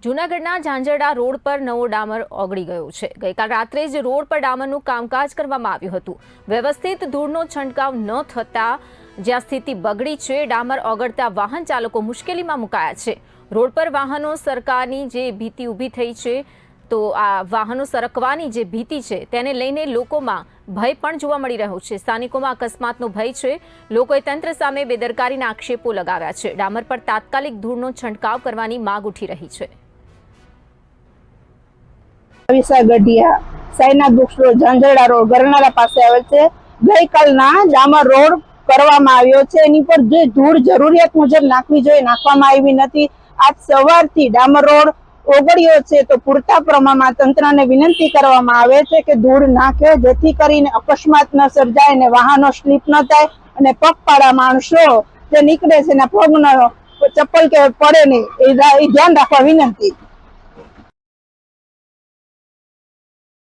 જૂનાગઢના ઝાંઝરડા રોડ પર નવો ડામર ઓગળી ગયો છે। ગઈકાલ રાત્રે જ રોડ પર ડામરનું કામકાજ કરવામાં આવ્યું હતું। વ્યવસ્થિત ધૂળનો છંટકાવ ન થતા જ્યાં સ્થિતિ બગડી છે, ડામર ઓગળતા વાહન ચાલકો મુશ્કેલીમાં મુકાયા છે। રોડ પર વાહનો સરકારની જે ભીતિ ઊભી થઈ છે, તો આ વાહનો સરકવાની જે ભીતિ છે તેને લઈને લોકોમાં ભય પણ જોવા મળી રહ્યો છે। સ્થાનિકોમાં અકસ્માતનો ભય છે। લોકોએ તંત્ર સામે બેદરકારીના આક્ષેપો લગાવ્યા છે। ડામર પર તાત્કાલિક ધૂળનો છંટકાવ કરવાની માંગ ઉઠી રહી છે। Gadhiya Sainath book store Zanzarda road ગરનાળા પાસે આવેલ છે। ગઈકાલના ડામર રોડ કરવામાં આવ્યો છે, એની પર જે ધૂળ જરૂરિયાત મુજબ નાખવી જોઈએ નાખવામાં આવી નથી। આજ સવારથી ડામર રોડ ઓગળ્યો છે, તો પૂરતા પ્રમાણમાં તંત્રને વિનંતી કરવામાં આવે છે કે ધૂળ નાખે, જેથી કરીને અકસ્માત ન સર્જાય અને વાહનો સ્લીપ ન થાય અને પગપાળા માણસો જે નીકળે છે એના પગ ચપ્પલ કે પડે નહીં, એ ધ્યાન રાખવા વિનંતી।